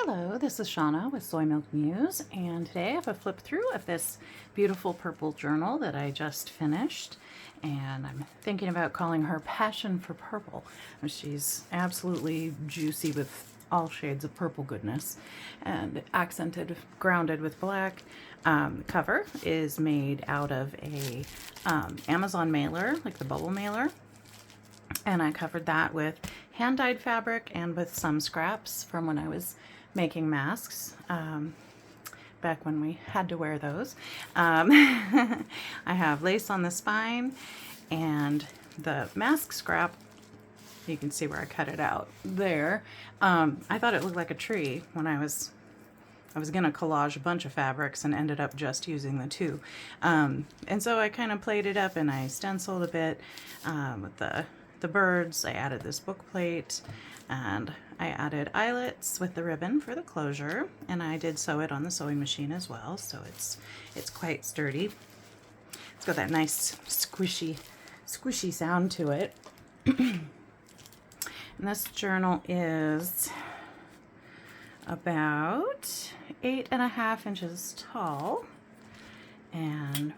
Hello, this is Shauna with Soymilkmuse, and today I have a flip through of this beautiful purple journal that I just finished, and I'm thinking about calling her Passion for Purple. She's absolutely juicy with all shades of purple goodness, and accented, grounded with black. Cover is made out of a Amazon mailer, like the bubble mailer. And I covered that with hand-dyed fabric and with some scraps from when I was making masks, back when we had to wear those. I have lace on the spine, and the mask scrap, you can see where I cut it out there. I thought it looked like a tree when I was going to collage a bunch of fabrics and ended up just using the two. And so I kind of played it up and I stenciled a bit with the birds. I added this book plate and I added eyelets with the ribbon for the closure, and I did sew it on the sewing machine as well, so it's quite sturdy. It's got that nice squishy sound to it. And this journal is about 8.5 inches tall and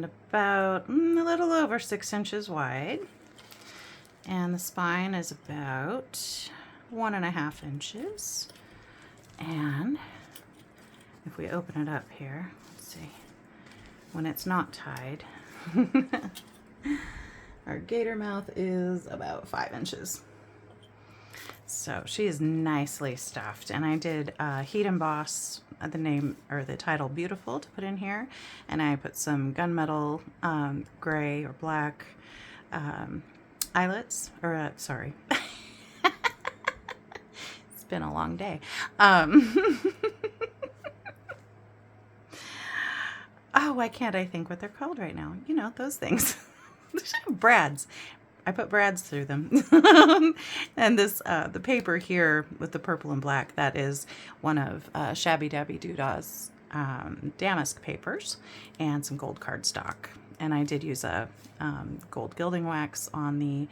about a little over 6 inches wide, and the spine is about 1.5 inches. And if we open it up here, let's see, when it's not tied, our gator mouth is about 5 inches. So she is nicely stuffed, and I did heat emboss the name or the title "Beautiful" to put in here, and I put some gunmetal gray or black eyelets, or sorry, it's been a long day. Oh, why can't I think what they're called right now? You know, those things. Brads. I put brads through them. And this, the paper here with the purple and black, that is one of Shabby Dabby Doodah's damask papers and some gold cardstock. And I did use a gold gilding wax on the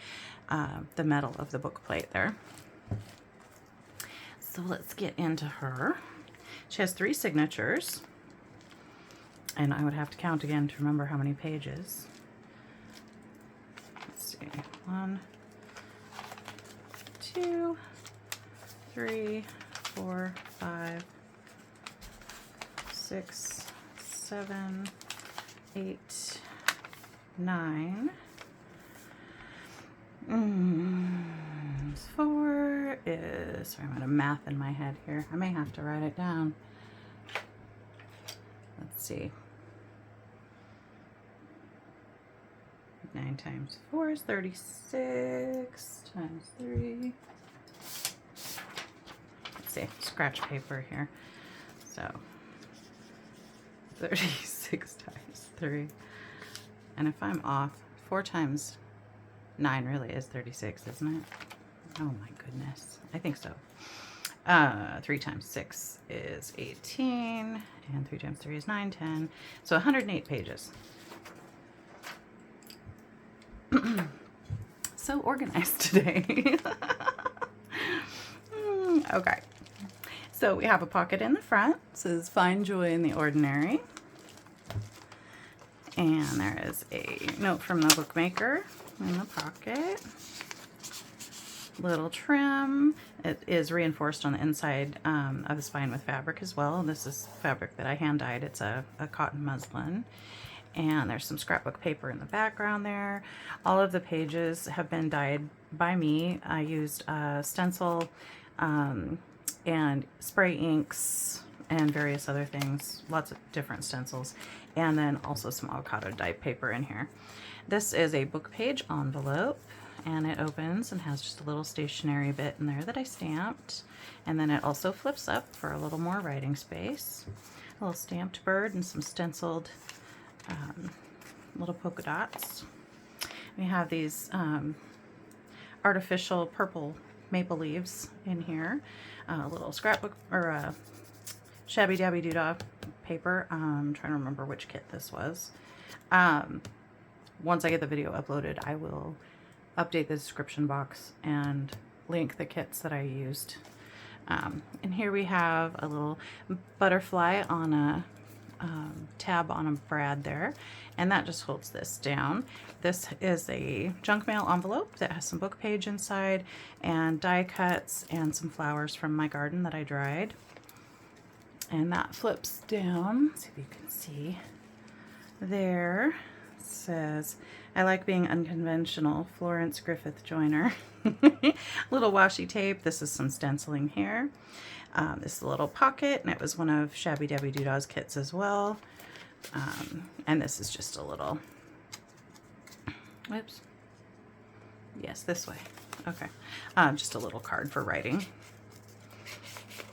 metal of the book plate there. So let's get into her. She has 3 signatures, and I would have to count again to remember how many pages. 1, 2, 3, 4, 5, 6, 7, 8, 9. 4 is, sorry, I'm out of math in my head here. I may have to write it down. Let's see. 9 times 4 is 36 times 3. Let's see, scratch paper here. So 36 times 3. And if I'm off, 4 times 9 really is 36, isn't it? Oh my goodness. I think so. 3 times 6 is 18, and 3 times 3 is 9, 10. So 108 pages. So organized today. Okay, so we have a pocket in the front. It says "Find Joy in the Ordinary," and there is a note from the bookmaker in the pocket. Little trim. It is reinforced on the inside of the spine with fabric as well. This is fabric that I hand dyed. It's a cotton muslin. And there's some scrapbook paper in the background there. All of the pages have been dyed by me. I used stencil and spray inks and various other things, lots of different stencils, and then also some avocado dye paper in here. This is a book page envelope, and it opens and has just a little stationery bit in there that I stamped, and then it also flips up for a little more writing space. A little stamped bird and some stenciled little polka dots. We have these artificial purple maple leaves in here. A little scrapbook or Shabby Dabby Doodah paper. I'm trying to remember which kit this was. Once I get the video uploaded, I will update the description box and link the kits that I used. And here we have a little butterfly on a tab on a brad there, and that just holds this down. This is a junk mail envelope that has some book page inside and die cuts and some flowers from my garden that I dried. And that flips down. Let's see if you can see. There it says, "I like being unconventional, Florence Griffith Joyner." Little washi tape. This is some stenciling here. This is a little pocket, and it was one of Shabby Dabby Doodah's kits as well. And this is just a little, whoops, yes, this way, okay, just a little card for writing.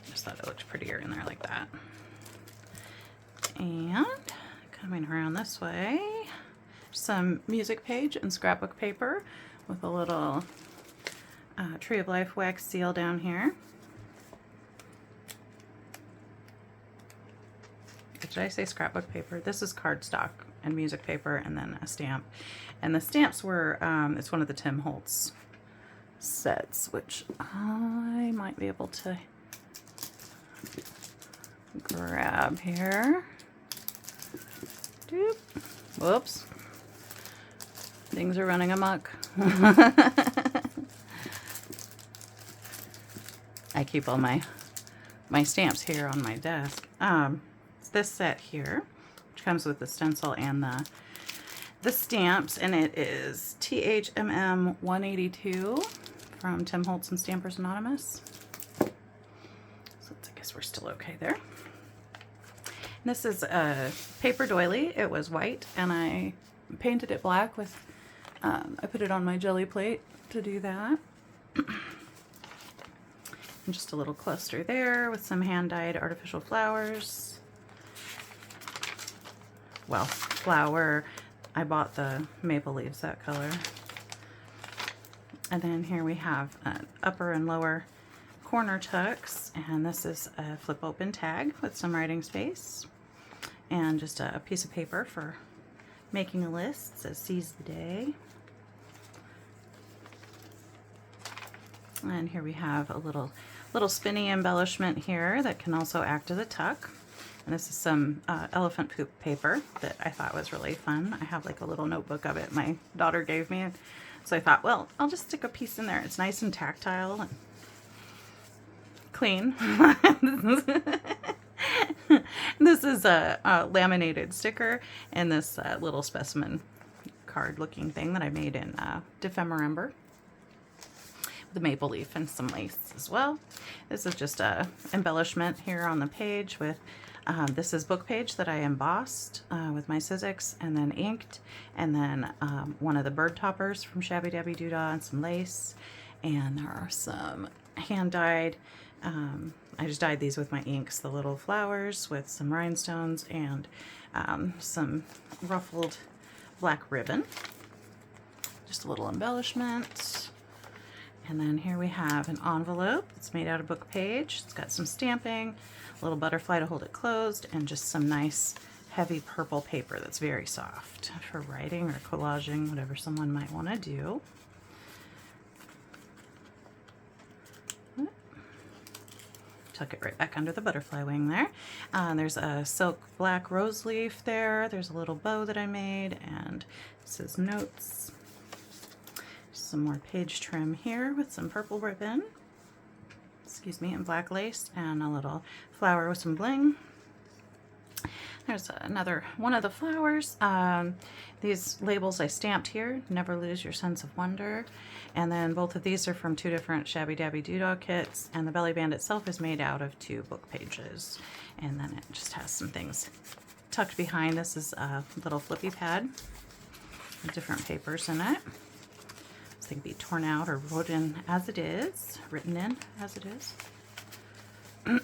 Just thought it looked prettier in there like that. And coming around this way, some music page and scrapbook paper with a little Tree of Life wax seal down here. Did I say scrapbook paper? This is cardstock and music paper, and then a stamp. And the stamps were, it's one of the Tim Holtz sets, which I might be able to grab here. Doop. Whoops. Things are running amok. I keep all my stamps here on my desk. This set here, which comes with the stencil and the stamps, and it is THMM 182 from Tim Holtz and Stampers Anonymous. So I guess we're still okay there. And this is a paper doily. It was white, and I painted it black with, I put it on my jelly plate to do that. And just a little cluster there with some hand-dyed artificial flowers. Well, flower, I bought the maple leaves that color. And then here we have upper and lower corner tucks, and this is a flip open tag with some writing space and just a piece of paper for making a list. It says "Seize the Day." And here we have a little spinny embellishment here that can also act as a tuck. And this is some elephant poop paper that I thought was really fun. I have like a little notebook of it my daughter gave me. So I thought, well, I'll just stick a piece in there. It's nice and tactile and clean. This is a laminated sticker and this little specimen card looking thing that I made in Defemember. The maple leaf and some lace as well. This is just a embellishment here on the page with this is book page that I embossed with my Sizzix and then inked, and then one of the bird toppers from Shabby Dabby Doodah and some lace, and there are some hand dyed, I just dyed these with my inks, the little flowers with some rhinestones and some ruffled black ribbon. Just a little embellishment. And then here we have an envelope. It's made out of book page. It's got some stamping, a little butterfly to hold it closed, and just some nice heavy purple paper that's very soft for writing or collaging, whatever someone might want to do. Tuck it right back under the butterfly wing there. There's a silk black rose leaf there. There's a little bow that I made, and it says notes. Some more page trim here with some purple ribbon, excuse me, and black lace, and a little flower with some bling. There's another one of the flowers. These labels I stamped here, "Never Lose Your Sense of Wonder." And then both of these are from two different Shabby Dabby Doodah kits, and the belly band itself is made out of 2 book pages. And then it just has some things tucked behind. This is a little flippy pad with different papers in it. They can be torn out or wrote in as it is, written in as it is. A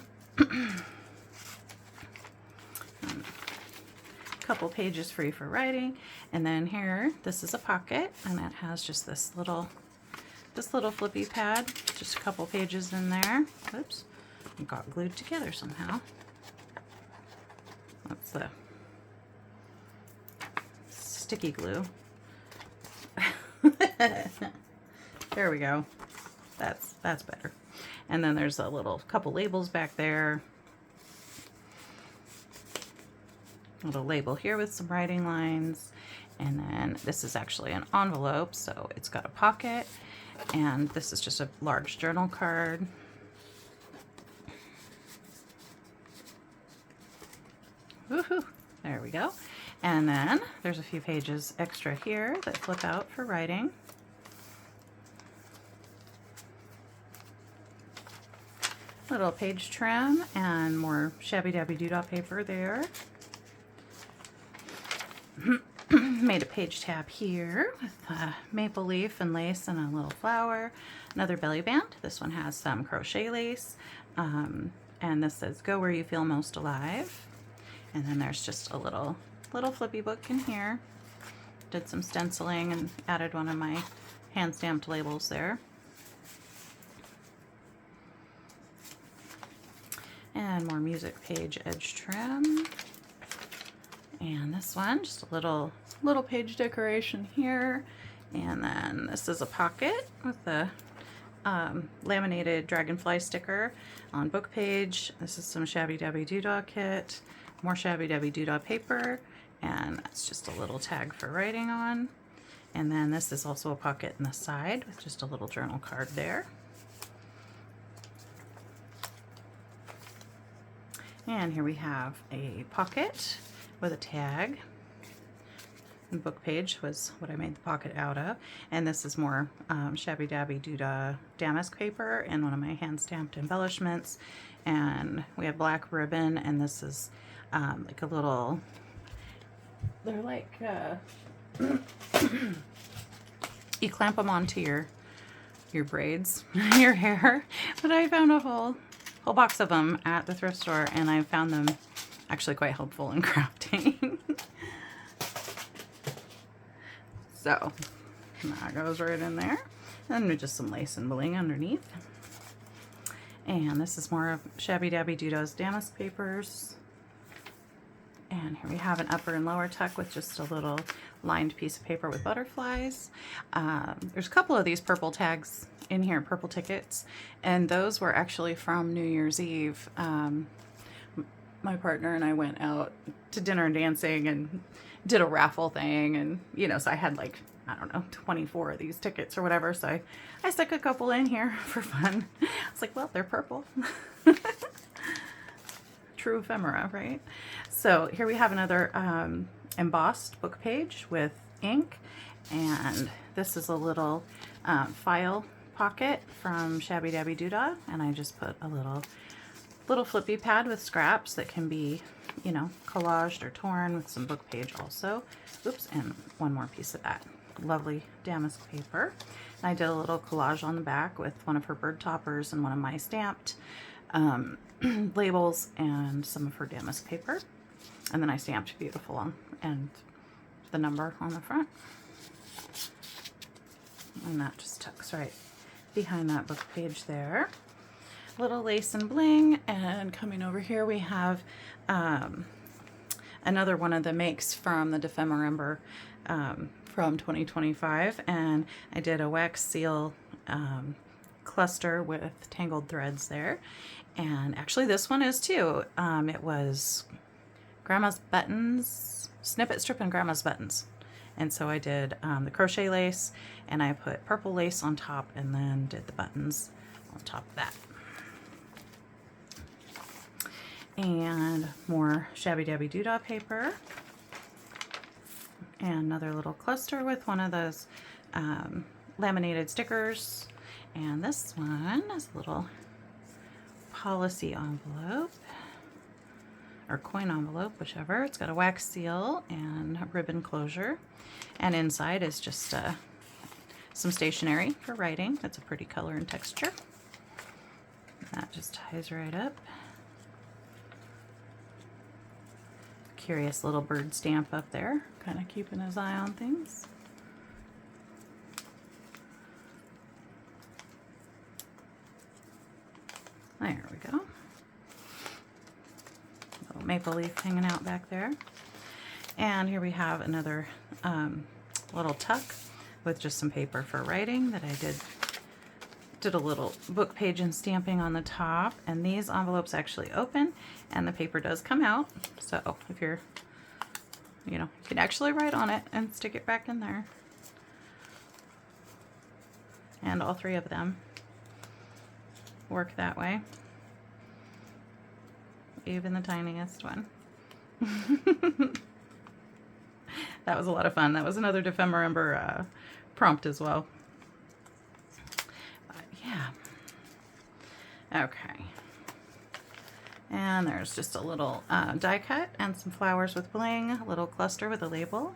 couple pages free for writing, and then here, this is a pocket, and it has just this little flippy pad, just a couple pages in there. Oops, it got glued together somehow. That's the sticky glue. There we go. That's better. And then there's a little couple labels back there. A little label here with some writing lines. And then this is actually an envelope, so it's got a pocket. And this is just a large journal card. Woohoo! There we go. And then there's a few pages extra here that flip out for writing. Little page trim and more shabby dabby doodah paper there. Made a page tab here with a maple leaf and lace and a little flower. Another belly band. This one has some crochet lace. And this says, "Go where you feel most alive." And then there's just a little flippy book in here. Did some stenciling and added one of my hand stamped labels there. And more music page edge trim. And this one, just a little page decoration here. And then this is a pocket with a laminated dragonfly sticker on book page. This is some shabby dabby doodah kit, more shabby dabby doodah paper, and that's just a little tag for writing on. And then this is also a pocket in the side with just a little journal card there. And here we have a pocket with a tag. The book page was what I made the pocket out of. And this is more shabby dabby doodah damask paper and one of my hand stamped embellishments. And we have black ribbon, and this is like a little, they're like, you clamp them onto your braids, your hair. But I found a whole box of them at the thrift store, and I found them actually quite helpful in crafting. So that goes right in there. And just some lace and bling underneath. And this is more of shabby dabby doodah's damask papers. And here we have an upper and lower tuck with just a little lined piece of paper with butterflies. There's a couple of these purple tags in here, purple tickets, and those were actually from New Year's Eve. My partner and I went out to dinner and dancing and did a raffle thing, and so I had like, I don't know, 24 of these tickets or whatever, so I stuck a couple in here for fun. I was like, well, they're purple. True ephemera, right? So here we have another embossed book page with ink, and this is a little file pocket from Shabby Dabby Doodah, and I just put a little flippy pad with scraps that can be, collaged or torn with some book page also. Oops, and one more piece of that lovely damask paper. And I did a little collage on the back with one of her bird toppers and one of my stamped labels and some of her damask paper. And then I stamped beautiful on and the number on the front. And that just tucks right behind that book page there. Little lace and bling, and coming over here we have another one of the makes from the Defemember from 2025, and I did a wax seal cluster with tangled threads there. And actually this one is too. It was Grandma's Buttons, Snippet Strip and Grandma's Buttons. And so I did the crochet lace, and I put purple lace on top and then did the buttons on top of that. And more Shabby Dabby Doodah paper. And another little cluster with one of those laminated stickers. And this one is a little policy envelope, or coin envelope, whichever. It's got a wax seal and a ribbon closure. And inside is just some stationery for writing. That's a pretty color and texture. That just ties right up. Curious little bird stamp up there, kind of keeping his eye on things. There we go. Little maple leaf hanging out back there. And here we have another little tuck with just some paper for writing that I did did a little book page and stamping on the top, and these envelopes actually open and the paper does come out. So if you're, you can actually write on it and stick it back in there. And all three of them work that way. Even the tiniest one. That was a lot of fun. That was another Defember prompt as well. Yeah. Okay. And there's just a little die cut and some flowers with bling, a little cluster with a label.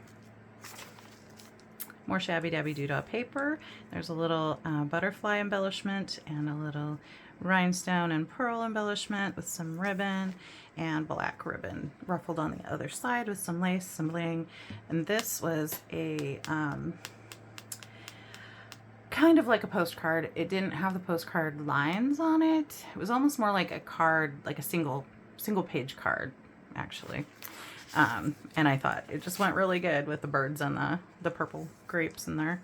More Shabby Dabby Doodah paper. There's a little butterfly embellishment and a little rhinestone and pearl embellishment with some ribbon and black ribbon ruffled on the other side with some lace, some bling. And this was a kind of like a postcard. It didn't have the postcard lines on it. It was almost more like a card, like a single page card, actually. And I thought it just went really good with the birds and the purple grapes in there.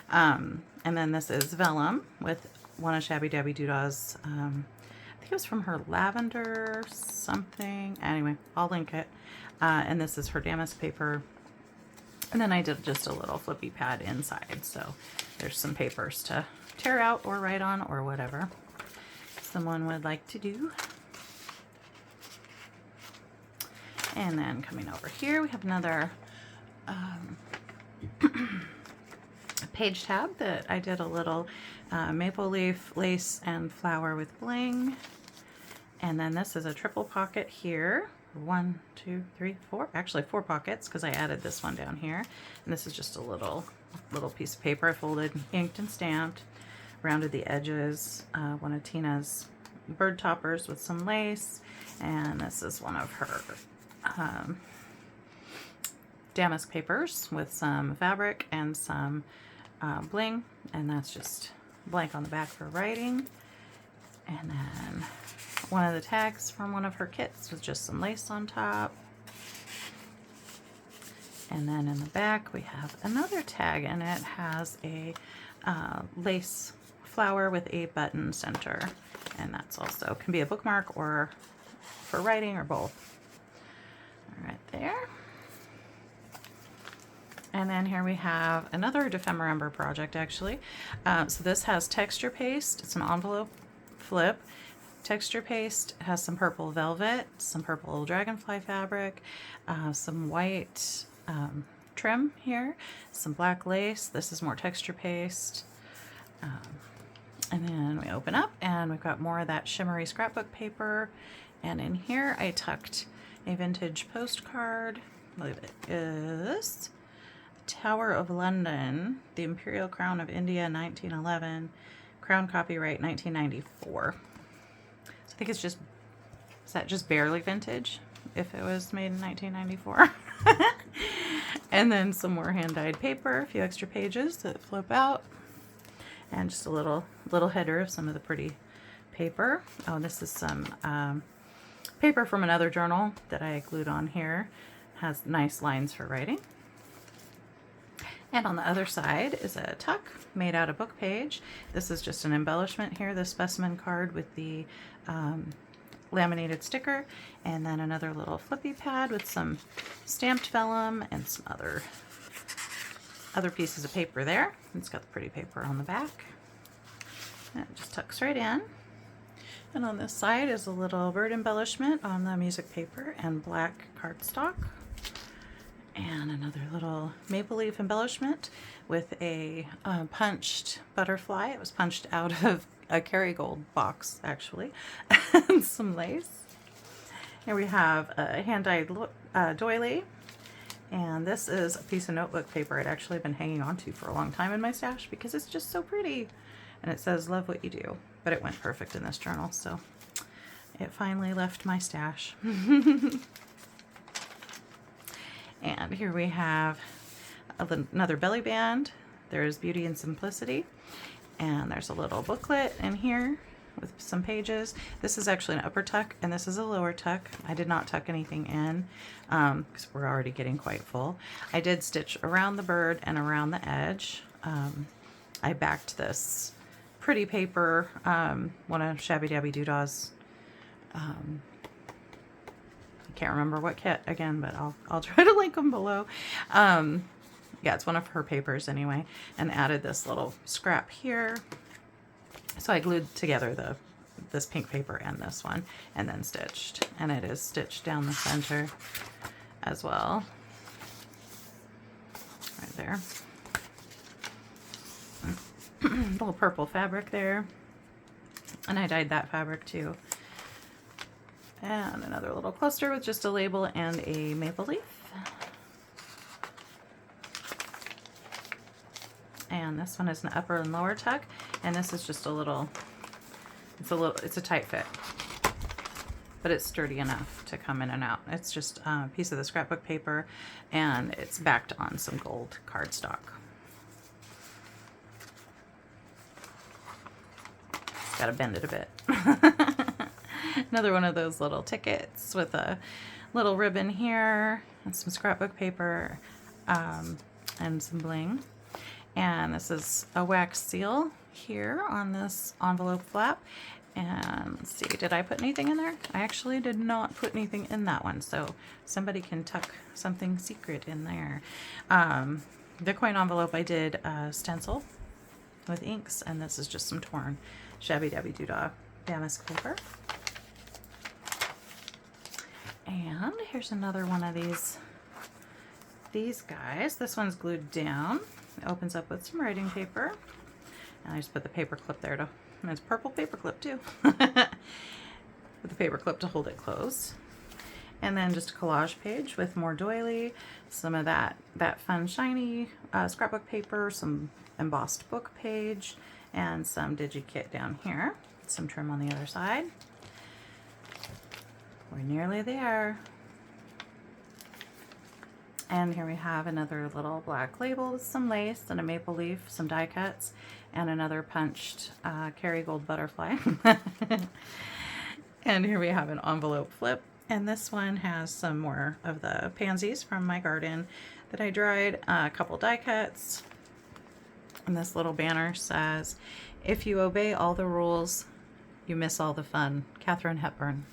And then this is vellum with one of Shabby Dabby Doodah's, I think it was from her lavender something. Anyway, I'll link it. And this is her damask paper. And then I did just a little flippy pad inside. So there's some papers to tear out or write on or whatever someone would like to do. And then coming over here, we have another page tab that I did a little maple leaf, lace, and flower with bling. And then this is a triple pocket here. 1, 2, 3, 4. Actually, 4 pockets because I added this one down here. And this is just a little piece of paper I folded, inked, and stamped. Rounded the edges. One of Tina's bird toppers with some lace. And this is one of her damask papers with some fabric and some bling, and that's just blank on the back for writing. And then one of the tags from one of her kits with just some lace on top. And then in the back we have another tag, and it has a lace flower with a button center, and that's also can be a bookmark or for writing or both. Right there. And then here we have another Defember project, actually. So this has texture paste. It's an envelope flip. Texture paste has some purple velvet, some purple dragonfly fabric, some white trim here, some black lace. This is more texture paste. And then we open up and we've got more of that shimmery scrapbook paper. And in here I tucked a vintage postcard. I believe it is Tower of London, the Imperial Crown of India, 1911, Crown copyright 1994. So I think it's just, is that just barely vintage if it was made in 1994? And then some more hand-dyed paper, a few extra pages that flip out, and just a little header of some of the pretty paper. Oh, this is some paper from another journal that I glued on here. Has nice lines for writing. And on the other side is a tuck made out of book page. This is just an embellishment here, the specimen card with the laminated sticker, and then another little flippy pad with some stamped vellum and some other pieces of paper there. It's got the pretty paper on the back. And it just tucks right in. And on this side is a little bird embellishment on the music paper and black cardstock. And another little maple leaf embellishment with a punched butterfly. It was punched out of a Kerrygold box, actually, and some lace. Here we have a hand-dyed doily. And this is a piece of notebook paper I'd actually been hanging on to for a long time in my stash because it's just so pretty. And it says, "Love what you do." But it went perfect in this journal, so it finally left my stash. And here we have another belly band. There's Beauty and Simplicity. And there's a little booklet in here with some pages. This is actually an upper tuck, and this is a lower tuck. I did not tuck anything in because we're already getting quite full. I did stitch around the bird and around the edge. I backed this pretty paper, one of Shabby Dabby Doodah's, I can't remember what kit again, but I'll try to link them below. Yeah, it's one of her papers anyway, and added this little scrap here. So I glued together this pink paper and this one, and then stitched, and it is stitched down the center as well, right there. Little purple fabric there, and I dyed that fabric too. And another little cluster with just a label and a maple leaf. And this one is an upper and lower tuck, and this is just it's a tight fit, but it's sturdy enough to come in and out. It's just a piece of the scrapbook paper, and it's backed on some gold cardstock. Gotta bend it a bit. Another one of those little tickets with a little ribbon here and some scrapbook paper, and some bling. And this is a wax seal here on this envelope flap. And let's see, did I put anything in there? I actually did not put anything in that one, so somebody can tuck something secret in there. The coin envelope I did a stencil with inks, and this is just some torn Shabby Dabby Doodah damask paper. And here's another one of these guys. This one's glued down. It opens up with some writing paper, and I just put the paper clip there and it's purple paper clip too. With the paper clip to hold it closed. And then just a collage page with more doily, some of that fun shiny scrapbook paper, some embossed book page, and some DigiKit down here. Some trim on the other side. We're nearly there. And here we have another little black label with some lace and a maple leaf, some die cuts, and another punched Kerrygold butterfly. And here we have an envelope flip. And this one has some more of the pansies from my garden that I dried, a couple die cuts. And this little banner says, "If you obey all the rules, you miss all the fun. Katharine Hepburn."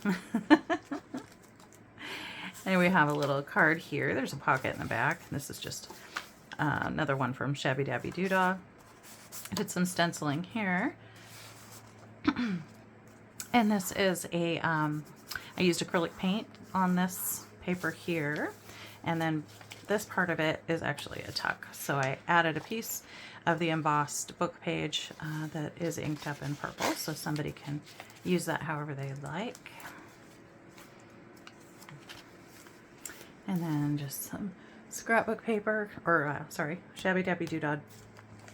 And we have a little card here. There's a pocket in the back. This is just another one from Shabby Dabby Doodah. I did some stenciling here. And this is I used acrylic paint on this paper here. And then this part of it is actually a tuck. So I added a piece of the embossed book page that is inked up in purple. So somebody can use that however they like. And then just some scrapbook paper, or sorry, Shabby Dabby Doodah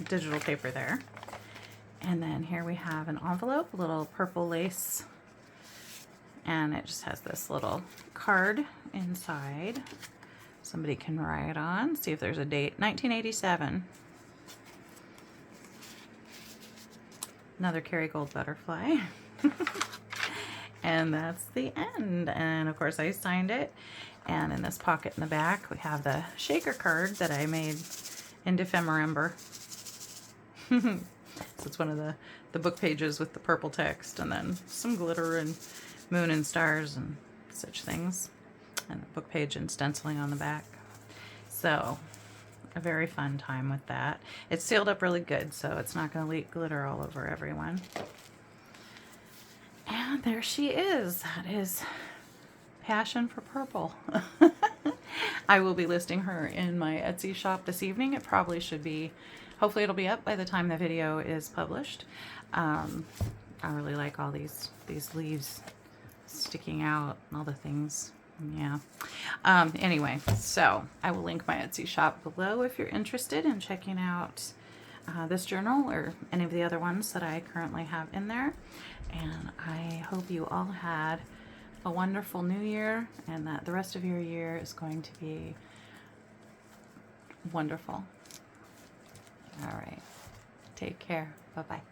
digital paper there. And then here we have an envelope, a little purple lace, and it just has this little card inside. Somebody can write on, see if there's a date, 1987. Another Kerrygold butterfly. And that's the end. And of course I signed it. And in this pocket in the back, we have the shaker card that I made in Defemember. So it's one of the book pages with the purple text, and then some glitter and moon and stars and such things. And a book page and stenciling on the back. So a very fun time with that. It's sealed up really good, so it's not going to leak glitter all over everyone. And there she is. That is Passion for Purple. I will be listing her in my Etsy shop this evening. It probably should be, hopefully it'll be up by the time the video is published. I really like all these leaves sticking out and all the things. Yeah. Anyway, so I will link my Etsy shop below if you're interested in checking out this journal or any of the other ones that I currently have in there. And I hope you all had a wonderful new year, and that the rest of your year is going to be wonderful. All right. Take care. Bye-bye.